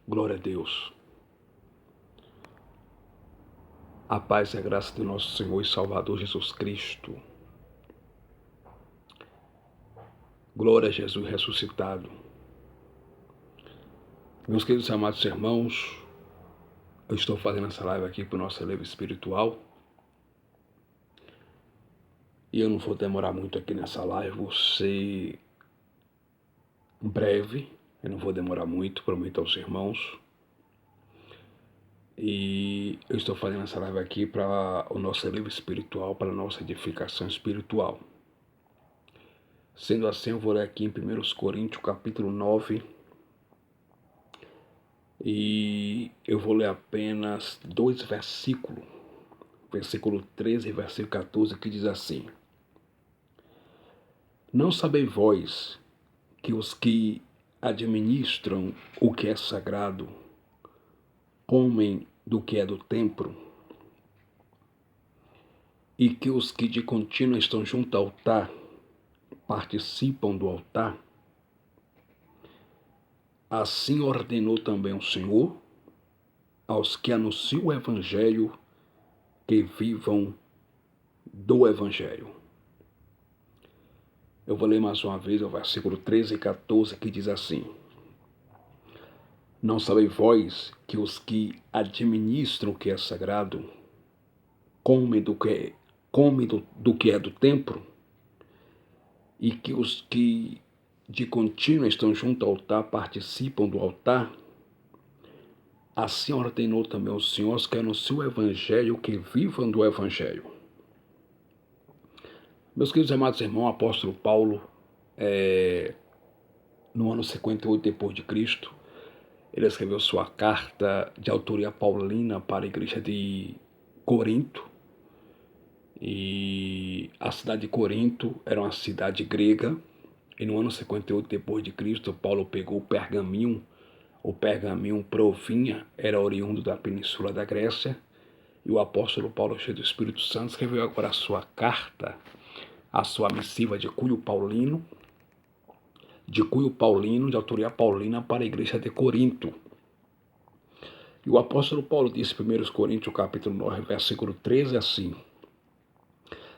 Glória a Deus. A paz e a graça do nosso Senhor e Salvador Jesus Cristo. Glória a Jesus ressuscitado. Meus queridos e amados irmãos, eu estou fazendo essa live aqui para o nosso relevo espiritual. E eu não vou demorar muito aqui nessa live, vou ser breve, eu não vou demorar muito, prometo aos irmãos. E eu estou fazendo essa live aqui para o nosso relevo espiritual, para a nossa edificação espiritual. Sendo assim, eu vou ler aqui em 1 Coríntios, capítulo 9, e eu vou ler apenas 2 versículos, versículo 13 e versículo 14, que diz assim: Não sabeis vós que os que administram o que é sagrado comem do que é do templo, e que os que de contínuo estão junto ao altar participam do altar? Assim ordenou também o Senhor aos que anunciam o Evangelho que vivam do Evangelho. Eu vou ler mais uma vez o versículo 13 e 14, que diz assim: Não sabeis vós que os que administram o que é sagrado comem do que é do templo, e que os que de contínuo estão junto ao altar participam do altar? Assim ordenou também o Senhor aos que anunciam o Evangelho que vivam do Evangelho. Meus queridos e amados irmãos, o apóstolo Paulo, no ano 58 depois de Cristo, ele escreveu sua carta de autoria paulina para a igreja de Corinto. E a cidade de Corinto era uma cidade grega. E no ano 58 depois de Cristo, Paulo pegou o pergaminho. O pergaminho provinha, era oriundo da península da Grécia. E o apóstolo Paulo, cheio do Espírito Santo, escreveu agora a sua carta, a sua missiva de cunho paulino, de autoria paulina, para a igreja de Corinto. E o apóstolo Paulo disse em 1 Coríntios capítulo 9, versículo 13, assim: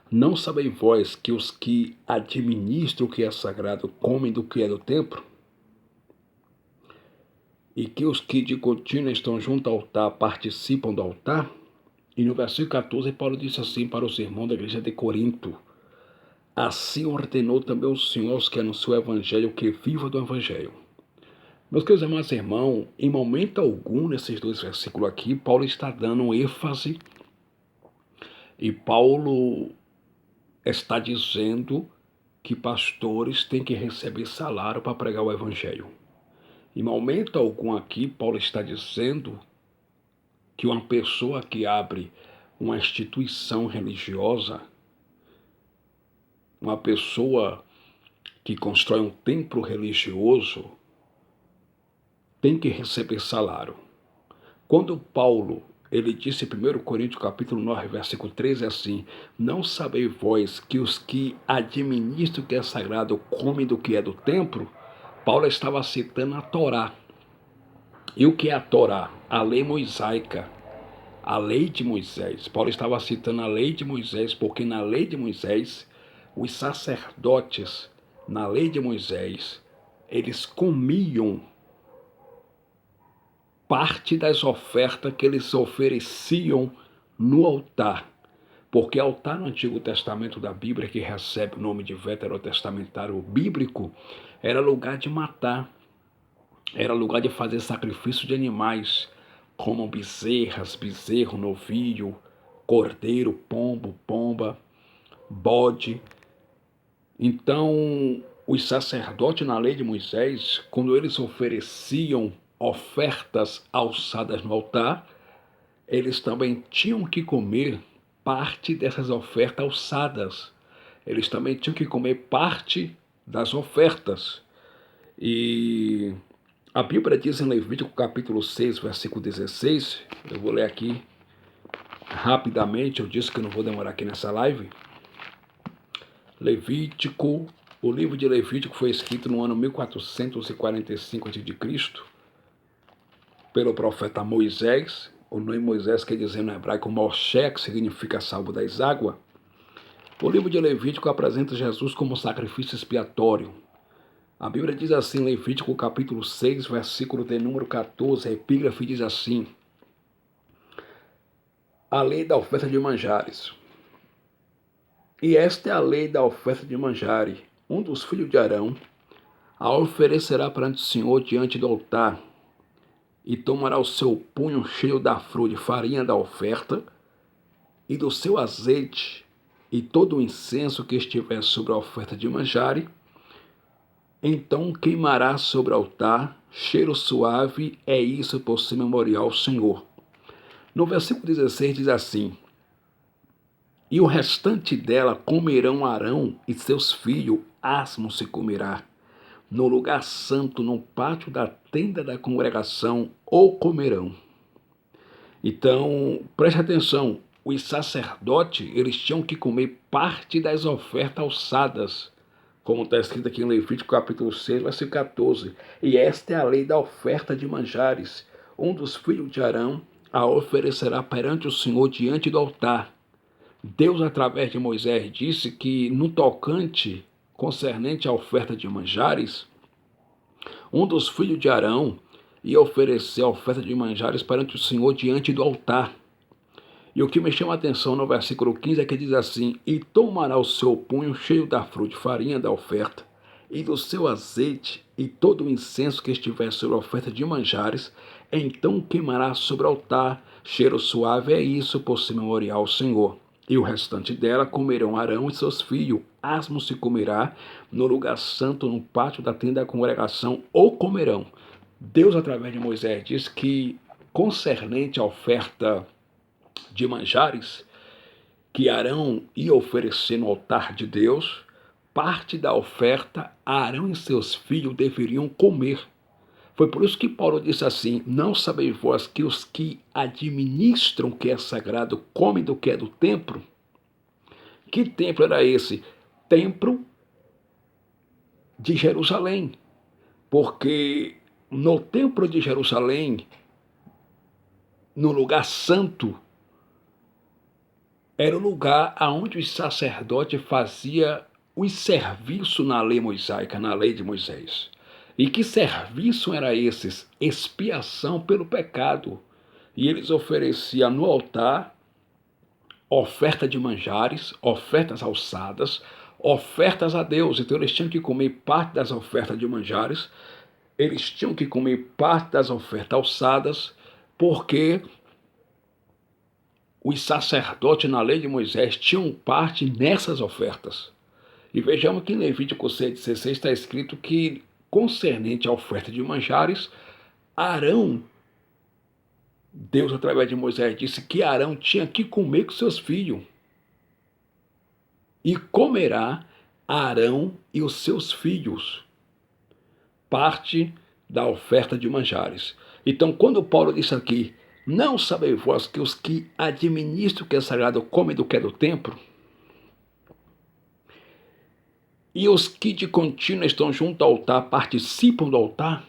Não sabeis vós que os que administram o que é sagrado comem do que é do templo? E que os que de contínuo estão junto ao altar participam do altar? E no versículo 14, Paulo disse assim para os irmãos da igreja de Corinto: Assim ordenou também o Senhor aos que anunciam o Evangelho que viva do Evangelho. Meus queridos amados irmãos, em momento algum, nesses 2 versículos aqui, Paulo está dando ênfase e Paulo está dizendo que pastores têm que receber salário para pregar o Evangelho. Em momento algum aqui, Paulo está dizendo que uma pessoa que abre uma instituição religiosa, uma pessoa que constrói um templo religioso, tem que receber salário. Quando Paulo, ele disse em 1 Coríntios capítulo 9, versículo 13, assim: Não sabeis vós que os que administram o que é sagrado comem do que é do templo? Paulo estava citando a Torá. E o que é a Torá? A lei mosaica, a lei de Moisés. Paulo estava citando a lei de Moisés, porque na lei de Moisés, os sacerdotes, na lei de Moisés, eles comiam parte das ofertas que eles ofereciam no altar. Porque altar no Antigo Testamento da Bíblia, que recebe o nome de veterotestamentário bíblico, era lugar de matar, era lugar de fazer sacrifício de animais, como bezerras, bezerro, novilho, cordeiro, pombo, pomba, bode. Então, os sacerdotes na lei de Moisés, quando eles ofereciam ofertas alçadas no altar, eles também tinham que comer parte dessas ofertas alçadas. Eles também tinham que comer parte das ofertas. E a Bíblia diz em Levítico capítulo 6, versículo 16, eu vou ler aqui rapidamente, eu disse que eu não vou demorar aqui nessa live. Levítico, o livro de Levítico foi escrito no ano 1445 a.C. pelo profeta Moisés. O nome Moisés quer dizer no hebraico Moshe, que significa salvo das águas. O livro de Levítico apresenta Jesus como sacrifício expiatório. A Bíblia diz assim, Levítico capítulo 6, versículo de número 14, a epígrafe diz assim: a lei da oferta de manjares. E esta é a lei da oferta de manjares. Um dos filhos de Arão a oferecerá perante o Senhor diante do altar, e tomará o seu punho cheio da flor de farinha da oferta, e do seu azeite, e todo o incenso que estiver sobre a oferta de manjares, então queimará sobre o altar, cheiro suave, é isso por ser memorial ao Senhor. No versículo 16 diz assim: e o restante dela comerão Arão e seus filhos, asmo se comerá. No lugar santo, no pátio da tenda da congregação, ou comerão. Então, preste atenção, os sacerdotes, eles tinham que comer parte das ofertas alçadas, como está escrito aqui em Levítico capítulo 6, versículo 14. E esta é a lei da oferta de manjares. Um dos filhos de Arão a oferecerá perante o Senhor diante do altar. Deus, através de Moisés, disse que no tocante concernente à oferta de manjares, um dos filhos de Arão ia oferecer a oferta de manjares perante o Senhor diante do altar. E o que me chama a atenção no versículo 15 é que diz assim: e tomará o seu punho cheio da flor de farinha da oferta, e do seu azeite, e todo o incenso que estiver sobre a oferta de manjares, então queimará sobre o altar, cheiro suave, é isso por ser memorial ao Senhor. E o restante dela comerão Arão e seus filhos, asmo se comerá, no lugar santo, no pátio da tenda da congregação, ou comerão. Deus, através de Moisés, diz que, concernente à oferta de manjares, que Arão ia oferecer no altar de Deus, parte da oferta Arão e seus filhos deveriam comer. Foi por isso que Paulo disse assim: não sabeis vós que os que administram o que é sagrado comem do que é do templo? Que templo era esse? Templo de Jerusalém. Porque no templo de Jerusalém, no lugar santo, era o lugar onde os sacerdotes faziam os serviços na lei mosaica, na lei de Moisés. E que serviço era esses? Expiação pelo pecado. E eles ofereciam no altar oferta de manjares, ofertas alçadas, ofertas a Deus. Então eles tinham que comer parte das ofertas de manjares, eles tinham que comer parte das ofertas alçadas, porque os sacerdotes na lei de Moisés tinham parte nessas ofertas. E vejamos que em Levítico 6,16 está escrito que, concernente à oferta de manjares, Arão, Deus através de Moisés disse que Arão tinha que comer com seus filhos. E comerá Arão e os seus filhos parte da oferta de manjares. Então, quando Paulo disse aqui: não sabeis vós que os que administram o que é sagrado comem do que é do templo? E os que de contínuo estão junto ao altar participam do altar?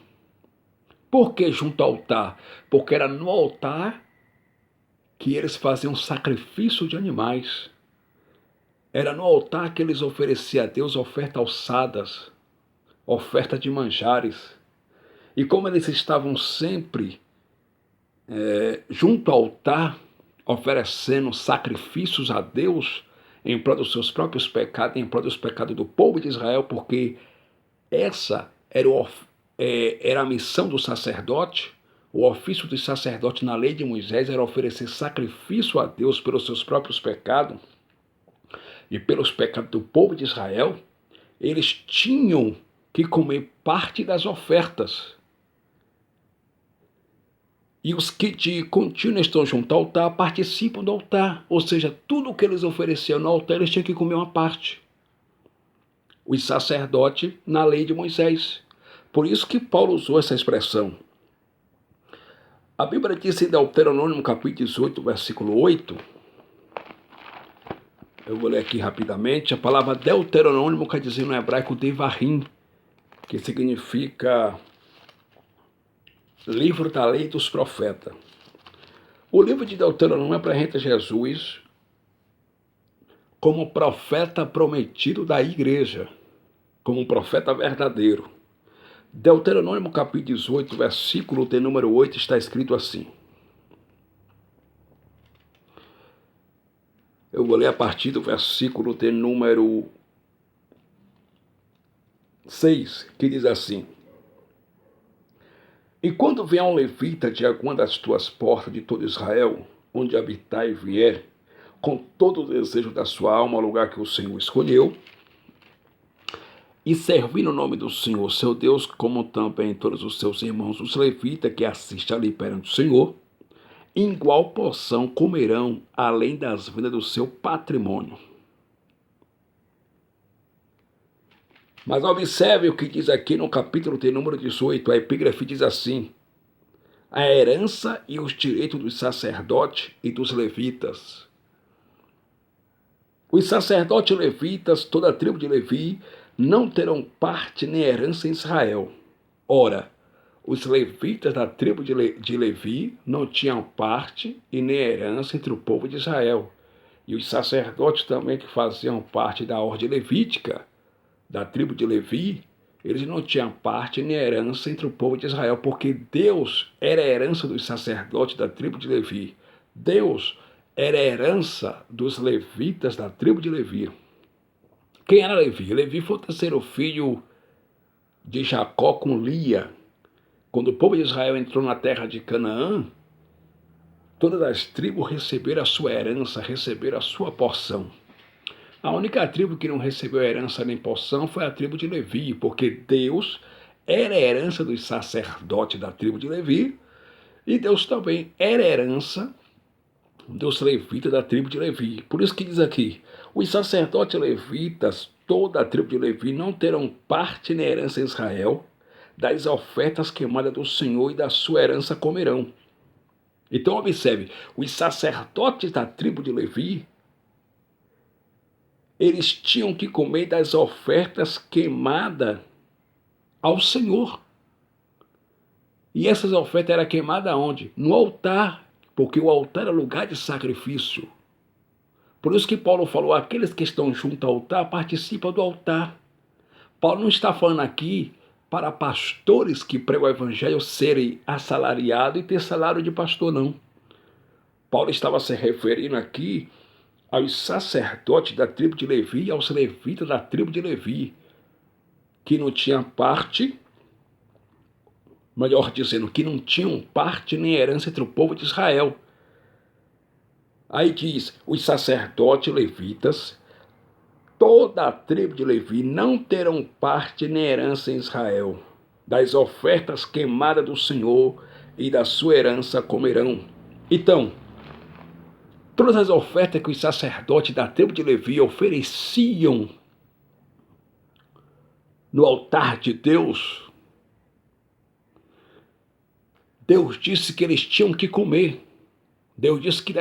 Por que junto ao altar? Porque era no altar que eles faziam sacrifício de animais. Era no altar que eles ofereciam a Deus ofertas alçadas, oferta de manjares. E como eles estavam sempre junto ao altar, oferecendo sacrifícios a Deus em prol dos seus próprios pecados, em prol dos pecados do povo de Israel, porque essa era a missão do sacerdote. O ofício do sacerdote na lei de Moisés era oferecer sacrifício a Deus pelos seus próprios pecados e pelos pecados do povo de Israel. Eles tinham que comer parte das ofertas. E os que de contínuo estão junto ao altar participam do altar. Ou seja, tudo o que eles ofereciam no altar, eles tinham que comer uma parte. Os sacerdotes na lei de Moisés. Por isso que Paulo usou essa expressão. A Bíblia diz em Deuteronômio capítulo 18, versículo 8. Eu vou ler aqui rapidamente. A palavra Deuteronômio quer dizer no hebraico Devarim, que significa livro da lei dos profetas. O livro de Deuteronômio apresenta Jesus como profeta prometido da igreja, como um profeta verdadeiro. Deuteronômio capítulo 18, versículo de número 8, está escrito assim. Eu vou ler a partir do versículo de número 6, que diz assim: E quando vier um levita de alguma das tuas portas de todo Israel, onde habitar e vier, com todo o desejo da sua alma ao lugar que o Senhor escolheu, e servir no nome do Senhor, seu Deus, como também todos os seus irmãos, os levitas que assistem ali perante o Senhor, em igual porção comerão, além das vendas do seu patrimônio. Mas observe o que diz aqui no capítulo de número 18, a epígrafe diz assim: a herança e os direitos dos sacerdotes e dos levitas. Os sacerdotes levitas, toda a tribo de Levi, não terão parte nem herança em Israel. Ora, os levitas da tribo de Levi não tinham parte e nem herança entre o povo de Israel. E os sacerdotes também que faziam parte da ordem levítica, da tribo de Levi, eles não tinham parte nem herança entre o povo de Israel, porque Deus era a herança dos sacerdotes da tribo de Levi. Deus era a herança dos levitas da tribo de Levi. Quem era Levi? Levi foi o terceiro filho de Jacó com Lia. Quando o povo de Israel entrou na terra de Canaã, todas as tribos receberam a sua herança, receberam a sua porção. A única tribo que não recebeu herança nem porção foi a tribo de Levi, porque Deus era a herança dos sacerdotes da tribo de Levi, e Deus também era a herança dos levitas da tribo de Levi. Por isso que diz aqui, os sacerdotes levitas, toda a tribo de Levi, não terão parte nem herança em Israel, das ofertas queimadas do Senhor e da sua herança comerão. Então observe, os sacerdotes da tribo de Levi, eles tinham que comer das ofertas queimadas ao Senhor. E essas ofertas eram queimadas onde? No altar, porque o altar é lugar de sacrifício. Por isso que Paulo falou, aqueles que estão junto ao altar participam do altar. Paulo não está falando aqui para pastores que pregam o evangelho serem assalariados e ter salário de pastor, não. Paulo estava se referindo aqui aos sacerdotes da tribo de Levi e aos levitas da tribo de Levi, que não tinham parte, melhor dizendo, que não tinham parte nem herança entre o povo de Israel. Aí diz, os sacerdotes levitas, toda a tribo de Levi não terão parte nem herança em Israel. Das ofertas queimadas do Senhor e da sua herança comerão. Então, todas as ofertas que os sacerdotes da tribo de Levi ofereciam no altar de Deus, Deus disse que eles tinham que comer. Deus disse que